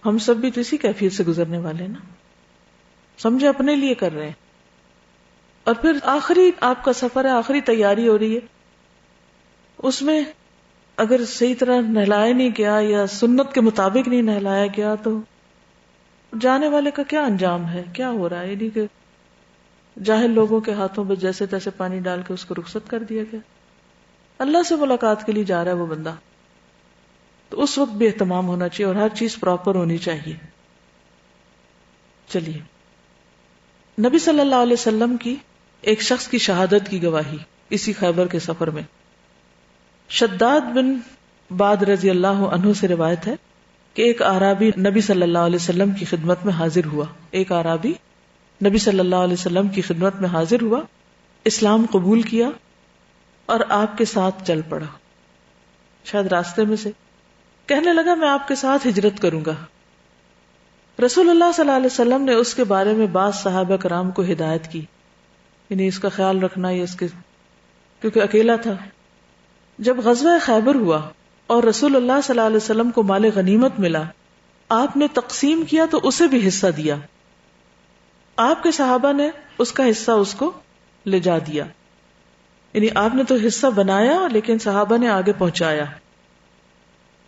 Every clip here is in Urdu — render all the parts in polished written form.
ہم سب بھی تو اسی کیفیت سے گزرنے والے ہیں نا. سمجھے اپنے لیے کر رہے ہیں. اور پھر آخری آپ کا سفر ہے, آخری تیاری ہو رہی ہے, اس میں اگر صحیح طرح نہلایا نہیں گیا یا سنت کے مطابق نہیں نہلایا گیا تو جانے والے کا کیا انجام ہے, کیا ہو رہا ہے؟ یعنی کہ جاہل لوگوں کے ہاتھوں بس جیسے تیسے پانی ڈال کے اس کو رخصت کر دیا گیا. اللہ سے ملاقات کے لیے جا رہا ہے وہ بندہ, تو اس وقت بھی اہتمام ہونا چاہیے اور ہر چیز پراپر ہونی چاہیے. چلیے, نبی صلی اللہ علیہ وسلم کی ایک شخص کی شہادت کی گواہی اسی خیبر کے سفر میں. شداد بن باد رضی اللہ عنہ سے روایت ہے کہ ایک اعرابی نبی صلی اللہ علیہ وسلم کی خدمت میں حاضر ہوا. ایک اعرابی نبی صلی اللہ علیہ وسلم کی خدمت میں حاضر ہوا, اسلام قبول کیا اور آپ کے ساتھ چل پڑا. شاید راستے میں سے کہنے لگا میں آپ کے ساتھ ہجرت کروں گا. رسول اللہ صلی اللہ علیہ وسلم نے اس کے بارے میں بعض صحابہ کرام کو ہدایت کی, یعنی اس کا خیال رکھنا, یا اس کے کیونکہ اکیلا تھا. جب غزوہ خیبر ہوا اور رسول اللہ صلی اللہ علیہ وسلم کو مال غنیمت ملا, آپ نے تقسیم کیا تو اسے بھی حصہ دیا. آپ کے صحابہ نے اس کا حصہ اس کو لے جا دیا, یعنی آپ نے تو حصہ بنایا لیکن صحابہ نے آگے پہنچایا.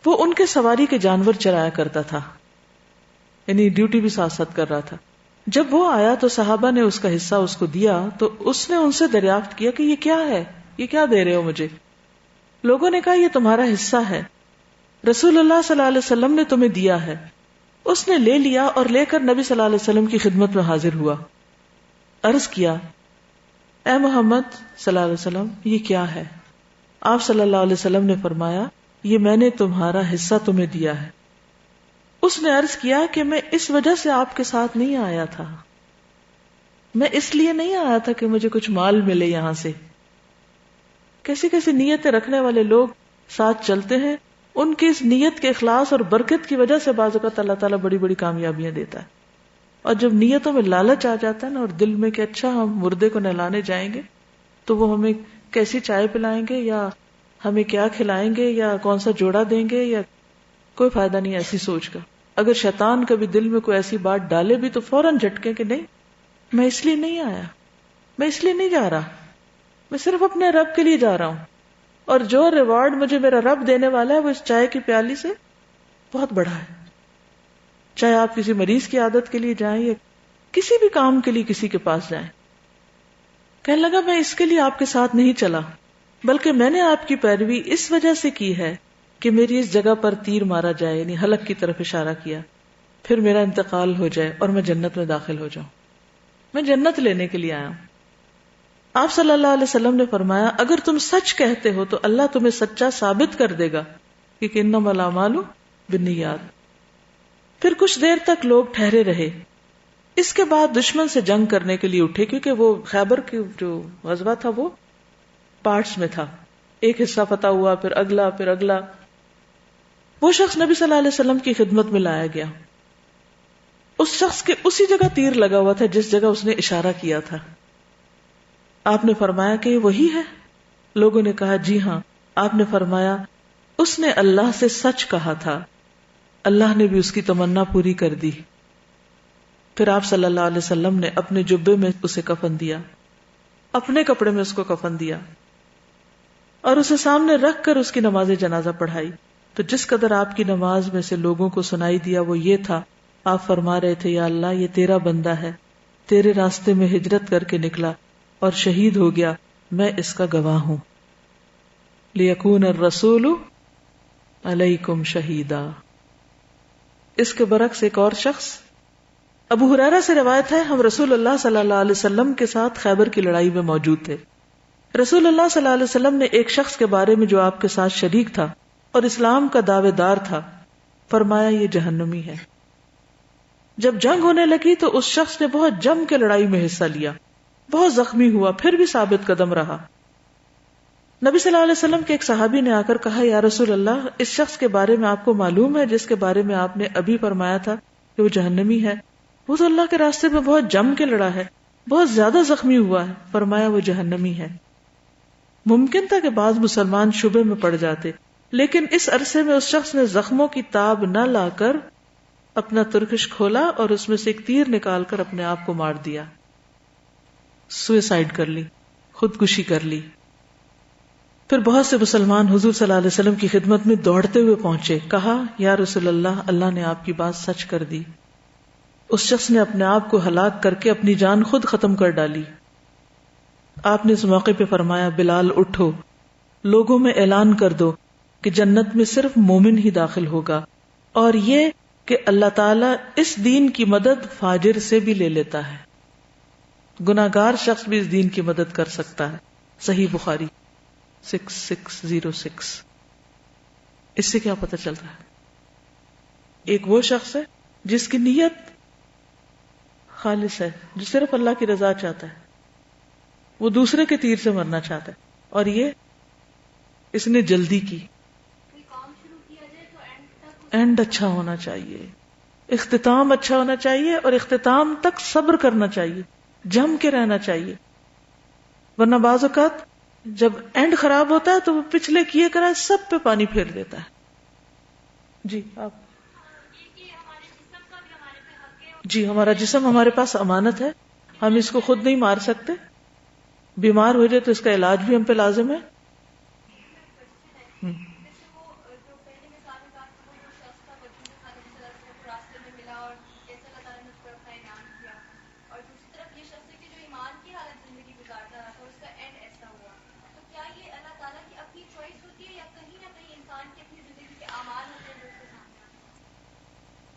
وہ ان کے سواری کے جانور چرایا کرتا تھا, یعنی ڈیوٹی بھی ساتھ ساتھ کر رہا تھا. جب وہ آیا تو صحابہ نے اس کا حصہ اس کو دیا تو اس نے ان سے دریافت کیا کہ یہ کیا ہے, یہ کیا دے رہے ہو مجھے؟ لوگوں نے کہا یہ تمہارا حصہ ہے, رسول اللہ صلی اللہ علیہ وسلم نے تمہیں دیا ہے. اس نے لے لیا اور لے کر نبی صلی اللہ علیہ وسلم کی خدمت میں حاضر ہوا. عرض کیا اے محمد صلی اللہ علیہ وسلم یہ کیا ہے؟ آپ صلی اللہ علیہ وسلم نے فرمایا یہ میں نے تمہارا حصہ تمہیں دیا ہے. اس نے عرض کیا کہ میں اس وجہ سے آپ کے ساتھ نہیں آیا تھا, میں اس لیے نہیں آیا تھا کہ مجھے کچھ مال ملے یہاں سے. کیسی کیسی نیتیں رکھنے والے لوگ ساتھ چلتے ہیں, ان کی اس نیت کے اخلاص اور برکت کی وجہ سے بعض اوقات اللہ تعالیٰ بڑی بڑی کامیابیاں دیتا ہے. اور جب نیتوں میں لالچ آ جاتا ہے نا, اور دل میں کہ اچھا ہم مردے کو نہلانے جائیں گے تو وہ ہمیں کیسی چائے پلائیں گے یا ہمیں کیا کھلائیں گے یا کون سا جوڑا دیں گے, یا کوئی فائدہ نہیں ایسی سوچ کا. اگر شیطان کبھی دل میں کوئی ایسی بات ڈالے بھی تو فوراً جھٹکے کہ نہیں, میں اس لیے نہیں آیا, میں اس لیے نہیں جا رہا, میں صرف اپنے رب کے لیے جا رہا ہوں, اور جو ریوارڈ مجھے میرا رب دینے والا ہے وہ اس چائے کی پیالی سے بہت بڑا ہے. چاہے آپ کسی مریض کی عادت کے لیے جائیں یا کسی بھی کام کے لیے کسی کے پاس جائیں. کہنے لگا میں اس کے لیے آپ کے ساتھ نہیں چلا, بلکہ میں نے آپ کی پیروی اس وجہ سے کی ہے کہ میری اس جگہ پر تیر مارا جائے, یعنی حلق کی طرف اشارہ کیا, پھر میرا انتقال ہو جائے اور میں جنت میں داخل ہو جاؤں. میں جنت لینے کے لیے آیا ہوں. آپ صلی اللہ علیہ وسلم نے فرمایا اگر تم سچ کہتے ہو تو اللہ تمہیں سچا ثابت کر دے گا, کیونکہ انما الاعمال بالنیات. پھر کچھ دیر تک لوگ ٹھہرے رہے. اس کے بعد دشمن سے جنگ کرنے کے لیے اٹھے, کیونکہ وہ خیبر کی جو غزوہ تھا وہ پارٹس میں تھا, ایک حصہ فتح ہوا پھر اگلا پھر اگلا. وہ شخص نبی صلی اللہ علیہ وسلم کی خدمت میں لایا گیا. اس شخص کے اسی جگہ تیر لگا ہوا تھا جس جگہ اس نے اشارہ کیا تھا. آپ نے فرمایا کہ یہ وہی ہے؟ لوگوں نے کہا جی ہاں. آپ نے فرمایا اس نے اللہ سے سچ کہا تھا, اللہ نے بھی اس کی تمنا پوری کر دی. پھر آپ صلی اللہ علیہ وسلم نے اپنے جبے میں اسے کفن دیا, اپنے کپڑے میں اس کو کفن دیا اور اسے سامنے رکھ کر اس کی نماز جنازہ پڑھائی. تو جس قدر آپ کی نماز میں سے لوگوں کو سنائی دیا وہ یہ تھا, آپ فرما رہے تھے یا اللہ یہ تیرا بندہ ہے, تیرے راستے میں ہجرت کر کے نکلا اور شہید ہو گیا, میں اس کا گواہ ہوں. لِيَكُونَ الرَّسُولُ عَلَيْكُمْ شَهِيدًا. اس کے برعکس ایک اور شخص ابو ہریرہ سے روایت ہے, ہم رسول اللہ صلی اللہ علیہ وسلم کے ساتھ خیبر کی لڑائی میں موجود تھے. رسول اللہ صلی اللہ علیہ وسلم نے ایک شخص کے بارے میں جو آپ کے ساتھ شریک تھا اور اسلام کا دعوے دار تھا فرمایا یہ جہنمی ہے. جب جنگ ہونے لگی تو اس شخص نے بہت جم کے لڑائی میں حصہ لیا, بہت زخمی ہوا, پھر بھی ثابت قدم رہا. نبی صلی اللہ علیہ وسلم کے ایک صحابی نے آ کر کہا یا رسول اللہ اس شخص کے بارے میں آپ کو معلوم ہے جس کے بارے میں آپ نے ابھی فرمایا تھا کہ وہ جہنمی ہے؟ وہ تو اللہ کے راستے میں بہت جم کے لڑا ہے, بہت زیادہ زخمی ہوا ہے. فرمایا وہ جہنمی ہے. ممکن تھا کہ بعض مسلمان شبے میں پڑ جاتے, لیکن اس عرصے میں اس شخص نے زخموں کی تاب نہ لا کر اپنا ترکش کھولا اور اس میں سے ایک تیر نکال کر اپنے آپ کو مار دیا، سوئسائڈ کر لی، خودکشی کر لی۔ پھر بہت سے مسلمان حضور صلی اللہ علیہ وسلم کی خدمت میں دوڑتے ہوئے پہنچے، کہا یا رسول اللہ، اللہ نے آپ کی بات سچ کر دی، اس شخص نے اپنے آپ کو ہلاک کر کے اپنی جان خود ختم کر ڈالی۔ آپ نے اس موقع پہ فرمایا بلال اٹھو، لوگوں میں اعلان کر دو کہ جنت میں صرف مومن ہی داخل ہوگا، اور یہ کہ اللہ تعالیٰ اس دین کی مدد فاجر سے بھی لے لیتا ہے، گناہگار شخص بھی اس دین کی مدد کر سکتا ہے۔ صحیح بخاری 6606۔ اس سے کیا پتہ چل رہا ہے؟ ایک وہ شخص ہے جس کی نیت خالص ہے، جو صرف اللہ کی رضا چاہتا ہے، وہ دوسرے کے تیر سے مرنا چاہتا ہے، اور یہ اس نے جلدی کی۔ اینڈ اچھا ہونا چاہیے، اختتام اچھا ہونا چاہیے، اور اختتام تک صبر کرنا چاہیے، جم کے رہنا چاہیے، ورنہ بعض اوقات جب اینڈ خراب ہوتا ہے تو وہ پچھلے کیے کرا سب پہ پانی پھیر دیتا ہے۔ جی آپ جی ہمارا جسم ہمارے پاس امانت ہے، ہم اس کو خود نہیں مار سکتے، بیمار ہو جائے تو اس کا علاج بھی ہم پہ لازم ہے۔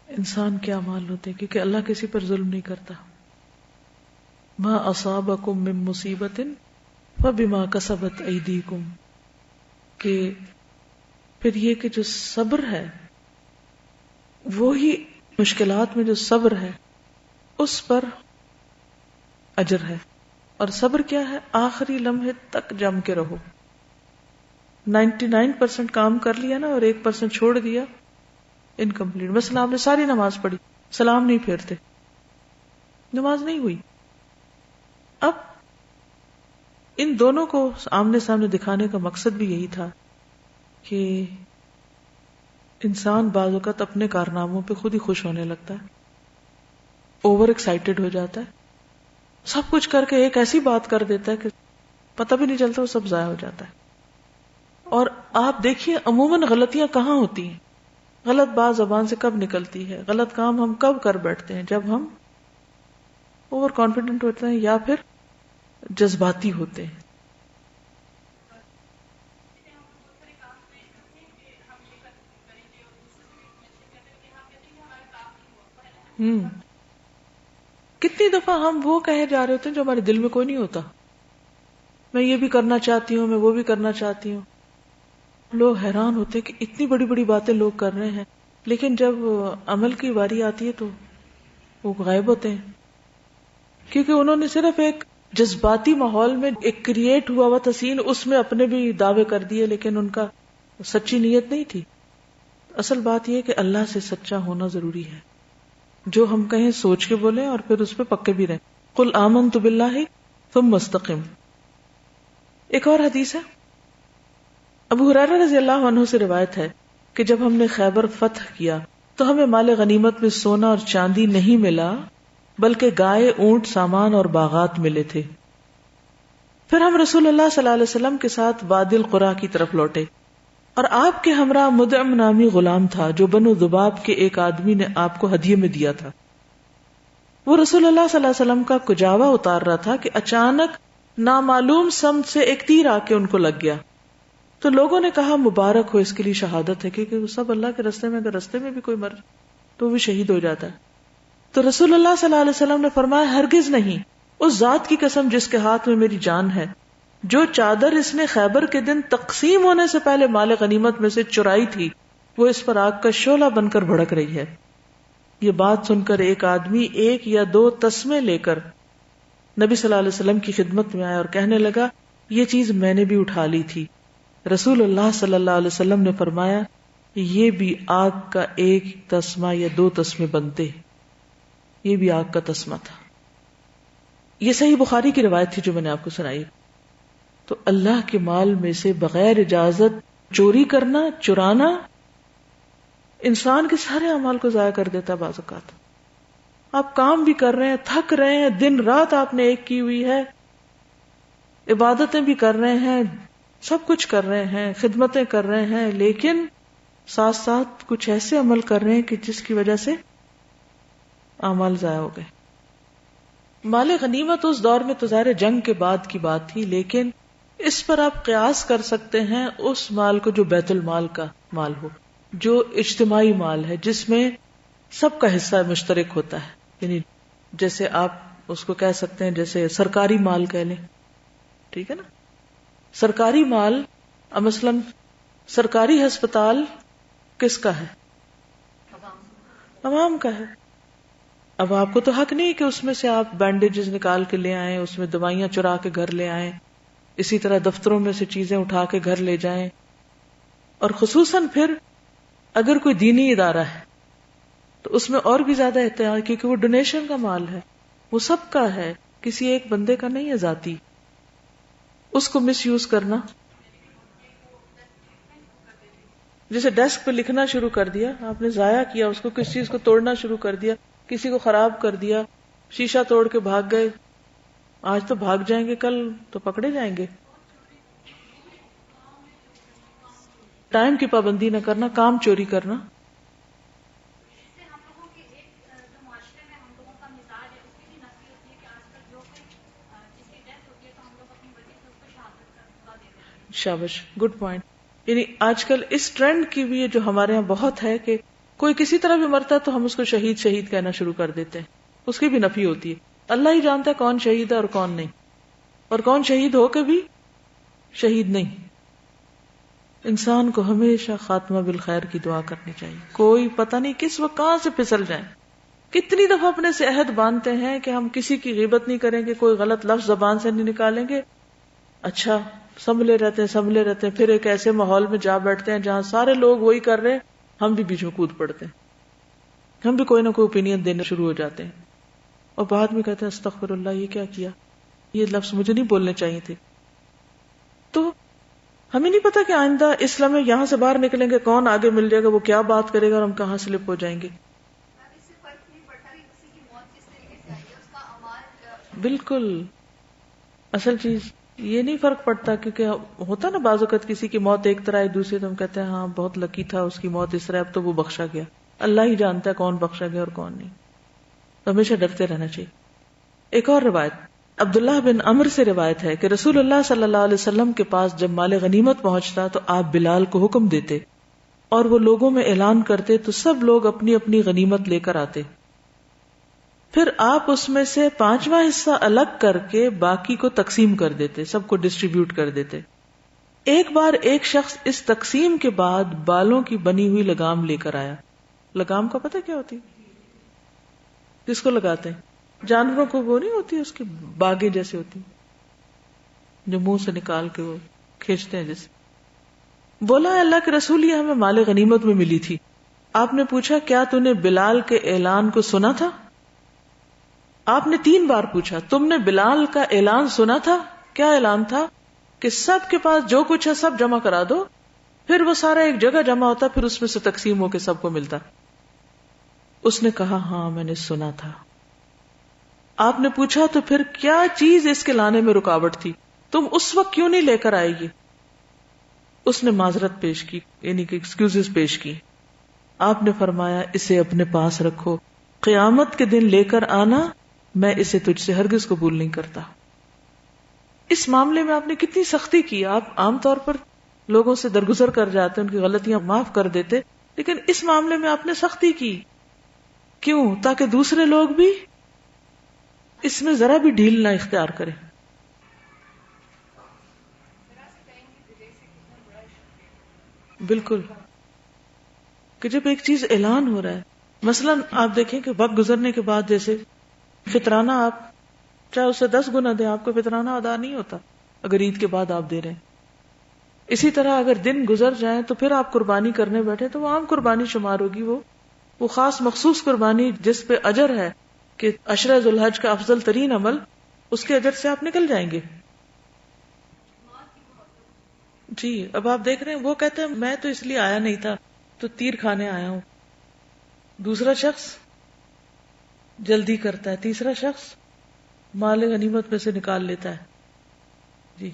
انسان کے اعمال ہوتے ہیں، کیونکہ اللہ کسی پر ظلم نہیں کرتا۔ ما اصابکم من مصیبت فبما کسبت ایدیکم، کہ پھر یہ کہ جو صبر ہے وہی مشکلات میں جو صبر ہے اس پر اجر ہے۔ اور صبر کیا ہے؟ آخری لمحے تک جم کے رہو۔ 99% کام کر لیا نا اور 1% چھوڑ دیا، انکمپلیٹ۔ مثلا آپ نے ساری نماز پڑھی، سلام نہیں پھیرتے، نماز نہیں ہوئی۔ اب ان دونوں کو آمنے سامنے دکھانے کا مقصد بھی یہی تھا کہ انسان بعض اوقات اپنے کارناموں پہ خود ہی خوش ہونے لگتا ہے، اوور ایکسائٹیڈ ہو جاتا ہے، سب کچھ کر کے ایک ایسی بات کر دیتا ہے کہ پتہ بھی نہیں چلتا، وہ سب ضائع ہو جاتا ہے۔ اور آپ دیکھیے عموماً غلطیاں کہاں ہوتی ہیں، غلط بات زبان سے کب نکلتی ہے، غلط کام ہم کب کر بیٹھتے ہیں؟ جب ہم اوور کانفیڈنٹ ہوتے ہیں یا پھر جذباتی ہوتے ہیں۔ کتنی دفعہ ہم وہ کہے جا رہے ہوتے ہیں جو ہمارے دل میں کوئی نہیں ہوتا، میں یہ بھی کرنا چاہتی ہوں، میں وہ بھی کرنا چاہتی ہوں۔ لوگ حیران ہوتے کہ اتنی بڑی بڑی باتیں لوگ کر رہے ہیں، لیکن جب عمل کی باری آتی ہے تو وہ غائب ہوتے ہیں، کیونکہ انہوں نے صرف ایک جذباتی ماحول میں ایک کریٹ ہوا تصین اس میں اپنے بھی دعوے کر دیے، لیکن ان کا سچی نیت نہیں تھی۔ اصل بات یہ کہ اللہ سے سچا ہونا ضروری ہے، جو ہم کہیں سوچ کے بولیں اور پھر اس پہ پکے بھی رہیں۔ قل آمنت باللہ ثم استقم۔ ایک اور حدیث ہے، ابو ہریرہ رضی اللہ عنہ سے روایت ہے کہ جب ہم نے خیبر فتح کیا تو ہمیں مال غنیمت میں سونا اور چاندی نہیں ملا، بلکہ گائے، اونٹ، سامان اور باغات ملے تھے۔ پھر ہم رسول اللہ صلی اللہ علیہ وسلم کے ساتھ وادی القریٰ کی طرف لوٹے، اور آپ کے ہمراہ مدعم نامی غلام تھا جو بنو ذباب کے ایک آدمی نے آپ کو ہدیے میں دیا تھا۔ وہ رسول اللہ صلی اللہ علیہ وسلم کا کجاوا اتار رہا تھا کہ اچانک نامعلوم سمت سے ایک تیر آ کے ان کو لگ گیا۔ تو لوگوں نے کہا مبارک ہو، اس کے لیے شہادت ہے، کیونکہ وہ سب اللہ کے رستے میں، اگر رستے میں بھی کوئی مر تو وہ بھی شہید ہو جاتا ہے۔ تو رسول اللہ صلی اللہ علیہ وسلم نے فرمایا ہرگز نہیں، اس ذات کی قسم جس کے ہاتھ میں میری جان ہے، جو چادر اس نے خیبر کے دن تقسیم ہونے سے پہلے مال غنیمت میں سے چرائی تھی، وہ اس پر آگ کا شعلہ بن کر بھڑک رہی ہے۔ یہ بات سن کر ایک آدمی 1 یا 2 تسمے لے کر نبی صلی اللہ علیہ وسلم کی خدمت میں آیا اور کہنے لگا یہ چیز میں نے بھی اٹھا لی تھی۔ رسول اللہ صلی اللہ علیہ وسلم نے فرمایا یہ بھی آگ کا 1 تسمہ یا 2 تسمے بنتے، یہ بھی آگ کا تسمہ تھا۔ یہ صحیح بخاری کی روایت تھی جو میں نے آپ کو سنائی۔ تو اللہ کے مال میں سے بغیر اجازت چوری کرنا، چرانا، انسان کے سارے اعمال کو ضائع کر دیتا ہے بعض اوقات. آپ کام بھی کر رہے ہیں، تھک رہے ہیں، دن رات آپ نے ایک کی ہوئی ہے، عبادتیں بھی کر رہے ہیں، سب کچھ کر رہے ہیں، خدمتیں کر رہے ہیں، لیکن ساتھ ساتھ کچھ ایسے عمل کر رہے ہیں کہ جس کی وجہ سے اعمال ضائع ہو گئے. مال غنیمت اس دور میں تو ظاہر جنگ کے بعد کی بات تھی، لیکن اس پر آپ قیاس کر سکتے ہیں اس مال کو جو بیت المال کا مال ہو، جو اجتماعی مال ہے، جس میں سب کا حصہ مشترک ہوتا ہے. یعنی جیسے آپ اس کو کہہ سکتے ہیں جیسے سرکاری مال کہہ لیں، ٹھیک ہے نا. سرکاری مال مثلاً سرکاری ہسپتال کس کا ہے؟ عوام کا ہے. اب آپ کو تو حق نہیں کہ اس میں سے آپ بینڈیجز نکال کے لے آئیں، اس میں دوائیاں چرا کے گھر لے آئیں، اسی طرح دفتروں میں سے چیزیں اٹھا کے گھر لے جائیں. اور خصوصاً پھر اگر کوئی دینی ادارہ ہے تو اس میں اور بھی زیادہ احتیاط، کیونکہ وہ ڈونیشن کا مال ہے، وہ سب کا ہے، کسی ایک بندے کا نہیں ہے ذاتی. اس کو مس یوز کرنا، جیسے ڈیسک پہ لکھنا شروع کر دیا آپ نے، ضائع کیا اس کو، کسی چیز کو توڑنا شروع کر دیا، کسی کو خراب کر دیا، شیشہ توڑ کے بھاگ گئے، آج تو بھاگ جائیں گے کل تو پکڑے جائیں گے. ٹائم کی پابندی نہ کرنا، کام چوری کرنا. شابش، گڈ پوائنٹ. یعنی آج کل اس ٹرینڈ کی بھی جو ہمارے ہاں بہت ہے کہ کوئی کسی طرح بھی مرتا ہے تو ہم اس کو شہید شہید کہنا شروع کر دیتے ہیں. اس کی بھی نفی ہوتی ہے. اللہ ہی جانتا ہے کون شہید ہے اور کون نہیں، اور کون شہید ہو کے بھی شہید نہیں. انسان کو ہمیشہ خاتمہ بالخیر کی دعا کرنی چاہیے. کوئی پتہ نہیں کس وقت کہاں سے پھسل جائیں. کتنی دفعہ اپنے سے عہد باندھتے ہیں کہ ہم کسی کی غیبت نہیں کریں گے، کوئی غلط لفظ زبان سے نہیں نکالیں گے. اچھا سنبھلے رہتے ہیں، پھر ایک ایسے ماحول میں جا بیٹھتے ہیں جہاں سارے لوگ وہی کر رہے ہیں، ہم بھی بیچ میں کود پڑتے ہیں، ہم بھی کوئی نہ کوئی اوپینین دینے شروع ہو جاتے ہیں، اور بعد میں کہتے ہیں استغفر اللہ، یہ کیا کیا، یہ لفظ مجھے نہیں بولنے چاہیے تھے. تو ہمیں نہیں پتا کہ آئندہ اس لمحے یہاں سے باہر نکلیں گے کون آگے مل جائے گا، وہ کیا بات کرے گا اور ہم کہاں سلپ ہو جائیں گے. بالکل اصل چیز یہ نہیں فرق پڑتا، کیونکہ ہوتا نا بعض اوقات کسی کی موت ایک طرح ہے، دوسری تو ہم کہتے ہیں ہاں بہت لکی تھا، اس کی موت اس طرح، اب تو وہ بخشا گیا. اللہ ہی جانتا ہے کون بخشا گیا اور کون نہیں. تو ہمیشہ ڈرتے رہنا چاہیے. ایک اور روایت عبداللہ بن عمر سے روایت ہے کہ رسول اللہ صلی اللہ علیہ وسلم کے پاس جب مال غنیمت پہنچتا تو آپ بلال کو حکم دیتے اور وہ لوگوں میں اعلان کرتے تو سب لوگ اپنی اپنی غنیمت لے کر آتے. پھر آپ اس میں سے 5واں حصہ الگ کر کے باقی کو تقسیم کر دیتے، سب کو ڈسٹریبیوٹ کر دیتے. ایک بار ایک شخص اس تقسیم کے بعد بالوں کی بنی ہوئی لگام لے کر آیا. لگام کا پتہ کیا ہوتی؟ کس کو لگاتے ہیں؟ جانوروں کو، وہ نہیں ہوتی اس کی باگیں جیسے ہوتی جو منہ سے نکال کے وہ کھینچتے ہیں جیسے. بولا اللہ کے رسول یہ ہمیں مال غنیمت میں ملی تھی. آپ نے پوچھا کیا تو نے بلال کے اعلان کو سنا تھا؟ آپ نے 3 بار پوچھا تم نے بلال کا اعلان سنا تھا؟ کیا اعلان تھا؟ کہ سب کے پاس جو کچھ ہے سب جمع کرا دو، پھر وہ سارا ایک جگہ جمع ہوتا، پھر اس میں سے تقسیم ہو کے سب کو ملتا. اس نے کہا ہاں میں نے سنا تھا. آپ نے پوچھا تو پھر کیا چیز اس کے لانے میں رکاوٹ تھی، تم اس وقت کیوں نہیں لے کر آئے گی؟ اس نے معذرت پیش کی، یعنی کہ ایکسکیوزز پیش کی. آپ نے فرمایا اسے اپنے پاس رکھو، قیامت کے دن لے کر آنا، میں اسے تجھ سے ہرگز قبول نہیں کرتا. اس معاملے میں آپ نے کتنی سختی کی. آپ عام طور پر لوگوں سے درگزر کر جاتے، ان کی غلطیاں معاف کر دیتے، لیکن اس معاملے میں آپ نے سختی کی. کیوں؟ تاکہ دوسرے لوگ بھی اس میں ذرا بھی ڈھیل نہ اختیار کریں. بالکل، کہ جب ایک چیز اعلان ہو رہا ہے، مثلا آپ دیکھیں کہ وقت گزرنے کے بعد جیسے فطرانہ آپ چاہے اسے 10 گنا دیں، آپ کو فطرانہ ادا نہیں ہوتا اگر عید کے بعد آپ دے رہے ہیں. اسی طرح اگر دن گزر جائیں تو پھر آپ قربانی کرنے بیٹھے تو وہ عام قربانی شمار ہوگی، وہ خاص مخصوص قربانی جس پہ اجر ہے کہ عشرہ ذو الحج کا افضل ترین عمل، اس کے اجر سے آپ نکل جائیں گے. جی اب آپ دیکھ رہے ہیں وہ کہتے ہیں میں تو اس لیے آیا نہیں تھا، تو تیر کھانے آیا ہوں. دوسرا شخص جلدی کرتا ہے، تیسرا شخص مال غنیمت میں سے نکال لیتا ہے. جی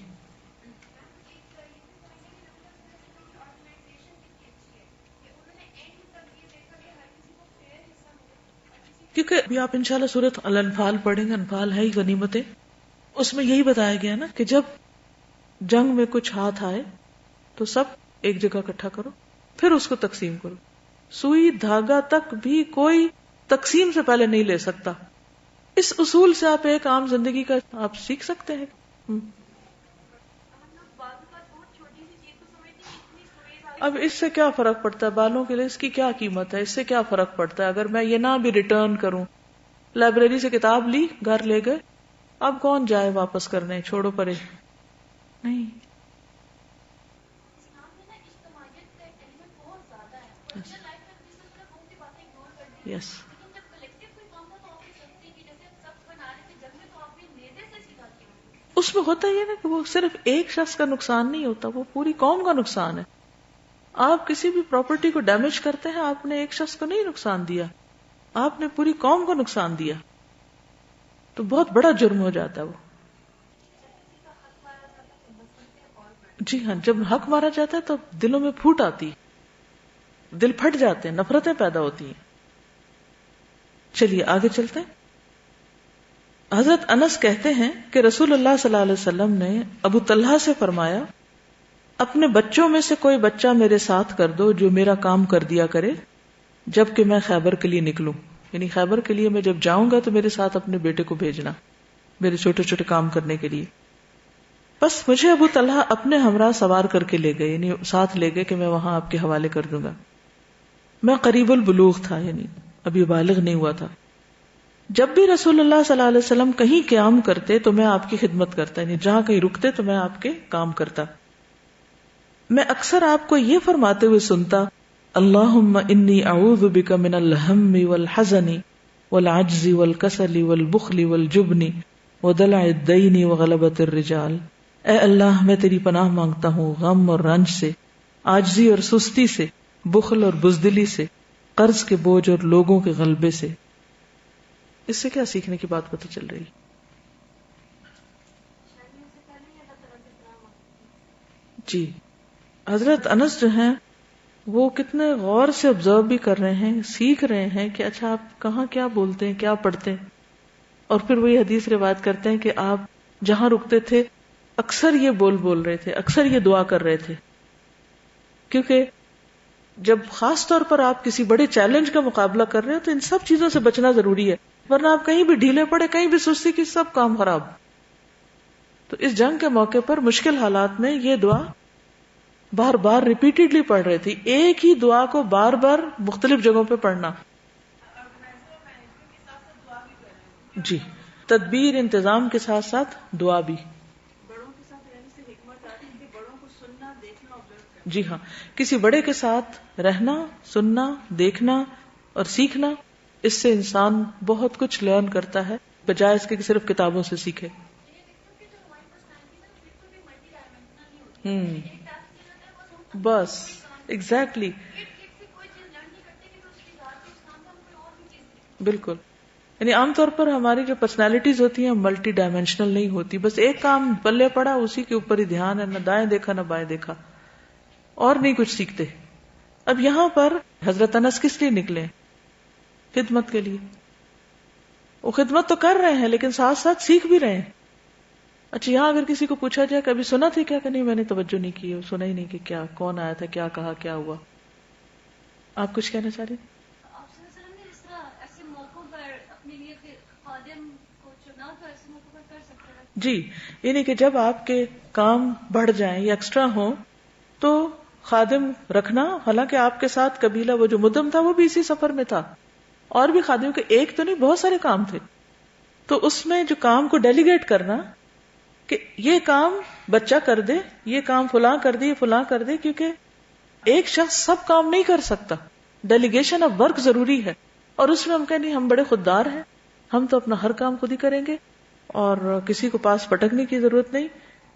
کیونکہ ابھی آپ انشاءاللہ سورۃ الانفال پڑھیں گے، انفال ہے ہی غنیمتیں، اس میں یہی بتایا گیا نا کہ جب جنگ میں کچھ ہاتھ آئے تو سب ایک جگہ اکٹھا کرو، پھر اس کو تقسیم کرو. سوئی دھاگا تک بھی کوئی تقسیم سے پہلے نہیں لے سکتا. اس اصول سے آپ ایک عام زندگی کا آپ سیکھ سکتے ہیں. اب اس سے کیا فرق پڑتا ہے؟ بالوں کے لیے اس کی کیا قیمت ہے؟ اس سے کیا فرق پڑتا ہے اگر میں یہ نہ بھی ریٹرن کروں؟ لائبریری سے کتاب لی، گھر لے گئے، اب کون جائے واپس کرنے؟ چھوڑو پرے. نہیں. یس اس میں ہوتا یہ نا کہ وہ صرف ایک شخص کا نقصان نہیں ہوتا، وہ پوری قوم کا نقصان ہے. آپ کسی بھی پراپرٹی کو ڈیمیج کرتے ہیں، آپ نے ایک شخص کو نہیں نقصان دیا، آپ نے پوری قوم کو نقصان دیا، تو بہت بڑا جرم ہو جاتا ہے وہ. جی ہاں، جب حق مارا جاتا ہے تو دلوں میں پھوٹ آتی، دل پھٹ جاتے ہیں، نفرتیں پیدا ہوتی ہیں. چلیے آگے چلتے ہیں. حضرت انس کہتے ہیں کہ رسول اللہ صلی اللہ علیہ وسلم نے ابو طلحہ سے فرمایا، اپنے بچوں میں سے کوئی بچہ میرے ساتھ کر دو جو میرا کام کر دیا کرے جب کہ میں خیبر کے لیے نکلوں. یعنی خیبر کے لیے میں جب جاؤں گا تو میرے ساتھ اپنے بیٹے کو بھیجنا میرے چھوٹے چھوٹے کام کرنے کے لیے. بس مجھے ابو طلحہ اپنے ہمراہ سوار کر کے لے گئے، یعنی ساتھ لے گئے کہ میں وہاں آپ کے حوالے کر دوں گا. میں قریب البلوغ تھا، یعنی ابھی بالغ نہیں ہوا تھا. جب بھی رسول اللہ صلی اللہ علیہ وسلم کہیں قیام کرتے تو میں آپ کی خدمت کرتا، یعنی جہاں کہیں رکتے تو میں آپ کے کام کرتا. میں اکثر آپ کو یہ فرماتے ہوئے سنتا، اللہم انی اعوذ بک من الہم والحزن والعجز والکسل والبخل والجبن ودلع الدین وغلبۃ الرجال. اے اللہ میں تیری پناہ مانگتا ہوں غم اور رنج سے، عاجزی اور سستی سے، بخل اور بزدلی سے، قرض کے بوجھ اور لوگوں کے غلبے سے. اس سے کیا سیکھنے کی بات پتہ چل رہی؟ جی حضرت انس جو ہیں وہ کتنے غور سے آبزرو بھی کر رہے ہیں، سیکھ رہے ہیں کہ اچھا آپ کہاں کیا بولتے ہیں، کیا پڑھتے ہیں. اور پھر وہی حدیث روایت کرتے ہیں کہ آپ جہاں رکتے تھے اکثر یہ بول رہے تھے، اکثر یہ دعا کر رہے تھے. کیونکہ جب خاص طور پر آپ کسی بڑے چیلنج کا مقابلہ کر رہے ہیں تو ان سب چیزوں سے بچنا ضروری ہے، ورنہ آپ کہیں بھی ڈھیلے پڑے، کہیں بھی سستی کی، سب کام خراب. تو اس جنگ کے موقع پر مشکل حالات میں یہ دعا بار بار ریپیٹڈلی پڑھ رہے تھے، ایک ہی دعا کو بار بار مختلف جگہوں پہ پڑھنا. جی تدبیر انتظام کے ساتھ ساتھ دعا بھی. جی ہاں، کسی بڑے کے ساتھ رہنا، سننا، دیکھنا اور سیکھنا، اس سے انسان بہت کچھ لرن کرتا ہے بجائے اس کے کہ صرف کتابوں سے سیکھے. بس ایگزیکٹلی بالکل. یعنی عام طور پر ہماری جو پرسنالٹیز ہوتی ہیں ملٹی ڈائمینشنل نہیں ہوتی، بس ایک کام پلے پڑا اسی کے اوپر ہی دھیان ہے، نہ دائیں دیکھا نہ بائیں دیکھا، اور نہیں کچھ سیکھتے. اب یہاں پر حضرت انس کس لیے نکلے؟ خدمت کے لیے. وہ خدمت تو کر رہے ہیں لیکن ساتھ ساتھ سیکھ بھی رہے ہیں. اچھا یہاں اگر کسی کو پوچھا جائے کبھی سنا تھی کیا کہ نہیں میں نے توجہ نہیں کی، سنا ہی نہیں کہ کیا کون آیا تھا، کیا کہا، کیا ہوا. آپ کچھ کہنا چاہ رہے ہیں؟ جی یعنی کہ جب آپ کے کام بڑھ جائیں یا ایکسٹرا ہوں تو خادم رکھنا، حالانکہ آپ کے ساتھ قبیلہ وہ جو مدم تھا وہ بھی اسی سفر میں تھا، اور بھی خادم کے ایک تو نہیں بہت سارے کام تھے، تو اس میں جو کام کو ڈیلیگیٹ کرنا کہ یہ کام بچہ کر دے، یہ کام فلاں کر دے، یہ فلاں کر دے، کیونکہ ایک شخص سب کام نہیں کر سکتا. ڈیلیگیشن آف ورک ضروری ہے، اور اس میں ہم کہیں نہیں ہم بڑے خوددار ہیں، ہم تو اپنا ہر کام خود ہی کریں گے اور کسی کو پاس پٹکنے کی ضرورت نہیں.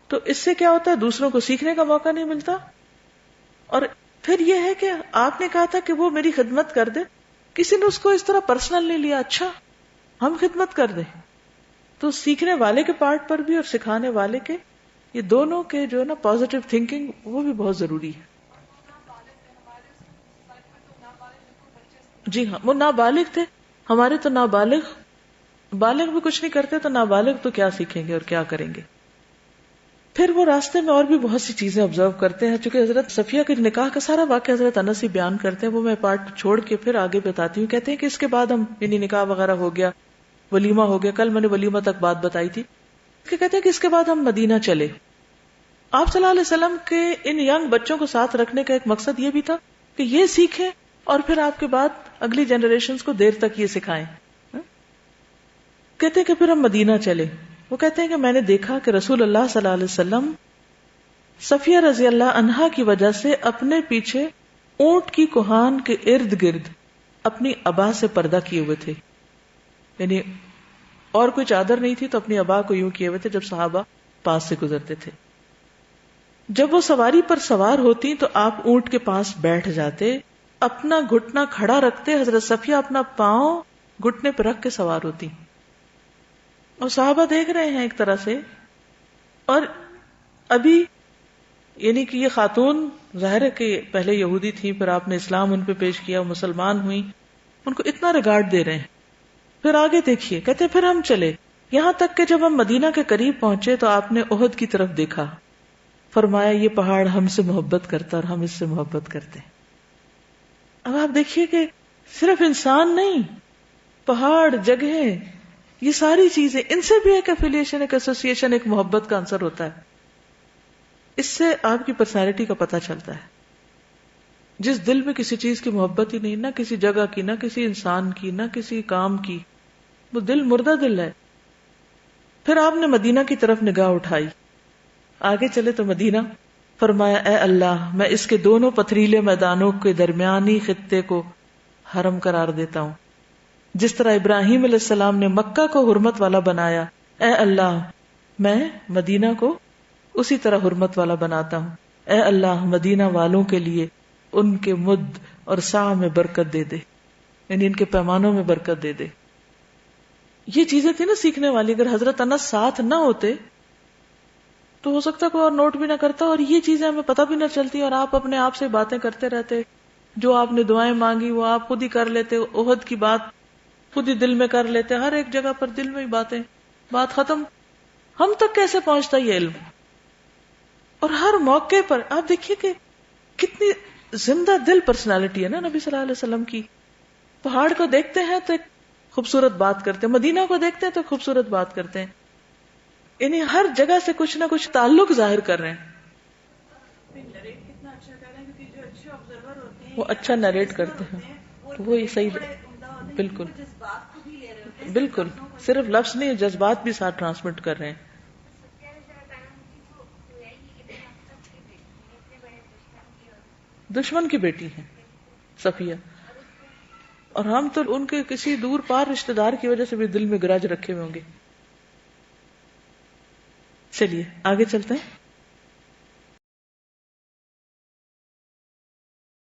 تو اس سے کیا ہوتا ہے، دوسروں کو سیکھنے کا موقع نہیں ملتا. اور پھر یہ ہے کہ آپ نے کہا تھا کہ وہ میری خدمت کر دے، کسی نے اس کو اس طرح پرسنل نہیں لیا، اچھا ہم خدمت کر دیں. تو سیکھنے والے کے پارٹ پر بھی اور سکھانے والے کے، یہ دونوں کے جو ہے نا پازیٹیو تھنکنگ وہ بھی بہت ضروری ہے. جی ہاں، وہ نابالغ تھے، ہمارے تو نابالغ، بالغ بھی کچھ نہیں کرتے تو نابالغ تو کیا سیکھیں گے اور کیا کریں گے. پھر وہ راستے میں اور بھی بہت سی چیزیں آبزرو کرتے ہیں، چونکہ حضرت صفیہ کے نکاح کا سارا واقعہ حضرت انس ہی بیان کرتے ہیں، وہ میں پارٹ چھوڑ کے پھر آگے بتاتی ہوں. کہتے ہیں کہ اس کے بعد ہم یعنی نکاح وغیرہ ہو گیا، ولیمہ ہو گیا، کل میں نے ولیمہ تک بات بتائی تھی. کہ کہتے ہیں کہ اس کے بعد ہم مدینہ چلے. آپ صلی اللہ علیہ وسلم کے ان ینگ بچوں کو ساتھ رکھنے کا ایک مقصد یہ بھی تھا کہ یہ سیکھیں اور پھر آپ کے بعد اگلی جنریشنز کو دیر تک یہ سکھائیں. کہتے ہیں کہ پھر ہم مدینہ چلے. وہ کہتے ہیں کہ میں نے دیکھا کہ رسول اللہ صلی اللہ علیہ وسلم صفیہ رضی اللہ عنہا کی وجہ سے اپنے پیچھے اونٹ کی کوہان کے ارد گرد اپنی ابا سے پردہ کیے ہوئے تھے. یعنی اور کوئی چادر نہیں تھی تو اپنی ابا کو یوں کیے ہوئے تھے جب صحابہ پاس سے گزرتے تھے. جب وہ سواری پر سوار ہوتی تو آپ اونٹ کے پاس بیٹھ جاتے، اپنا گھٹنا کھڑا رکھتے، حضرت صفیہ اپنا پاؤں گھٹنے پہ رکھ کے سوار ہوتی اور صحابہ دیکھ رہے ہیں ایک طرح سے. اور ابھی یعنی کہ یہ خاتون ظاہر ہے کہ پہلے یہودی تھی، پھر آپ نے اسلام ان پہ پیش کیا، مسلمان ہوئی، ان کو اتنا ریگارڈ دے رہے ہیں. پھر آگے دیکھیے، کہتے پھر ہم چلے یہاں تک کہ جب ہم مدینہ کے قریب پہنچے تو آپ نے احد کی طرف دیکھا، فرمایا یہ پہاڑ ہم سے محبت کرتا اور ہم اس سے محبت کرتے. اب آپ دیکھیے کہ صرف انسان نہیں، پہاڑ، جگہ، یہ ساری چیزیں، ان سے بھی ایک ایفیلیشن، ایک ایسوسیشن، ایک محبت کا عنصر ہوتا ہے. اس سے آپ کی پرسنالٹی کا پتہ چلتا ہے. جس دل میں کسی چیز کی محبت ہی نہیں، نہ کسی جگہ کی، نہ کسی انسان کی، نہ کسی کام کی، وہ دل مردہ دل ہے. پھر آپ نے مدینہ کی طرف نگاہ اٹھائی، آگے چلے تو مدینہ. فرمایا اے اللہ، میں اس کے دونوں پتھریلے میدانوں کے درمیانی خطے کو حرم قرار دیتا ہوں، جس طرح ابراہیم علیہ السلام نے مکہ کو حرمت والا بنایا. اے اللہ، میں مدینہ کو اسی طرح حرمت والا بناتا ہوں. اے اللہ، مدینہ والوں کے لیے ان کے مد اور سا میں برکت دے دے، یعنی ان کے پیمانوں میں برکت دے دے. یہ چیزیں تھی نا سیکھنے والی. اگر حضرت انس ساتھ نہ ہوتے تو ہو سکتا کوئی اور نوٹ بھی نہ کرتا اور یہ چیزیں ہمیں پتہ بھی نہ چلتی، اور آپ اپنے آپ سے باتیں کرتے رہتے، جو آپ نے دعائیں مانگی وہ آپ خود ہی کر لیتے، احد کی بات خود ہی دل میں کر لیتے، ہر ایک جگہ پر دل میں ہی باتیں، بات ختم. ہم تک کیسے پہنچتا یہ علم؟ اور ہر موقع پر آپ دیکھیے کہ کتنی زندہ دل پرسنالٹی ہے نا نبی صلی اللہ علیہ وسلم کی. پہاڑ کو دیکھتے ہیں تو ایک خوبصورت بات کرتے ہیں، مدینہ کو دیکھتے ہیں تو خوبصورت بات کرتے ہیں، یعنی ہر جگہ سے کچھ نہ کچھ تعلق ظاہر کر رہے ہیں. وہ اچھا نریٹ کرتے ہیں، وہی صحیح. بالکل بالکل، صرف لفظ نہیں، جذبات بھی ساتھ ٹرانسمٹ کر رہے ہیں. دشمن کی بیٹی ہے صفیہ، اور ہم تو ان کے کسی دور پار رشتہ دار کی وجہ سے بھی دل میں گرج رکھے ہوئے ہوں گے. چلیے آگے چلتے ہیں.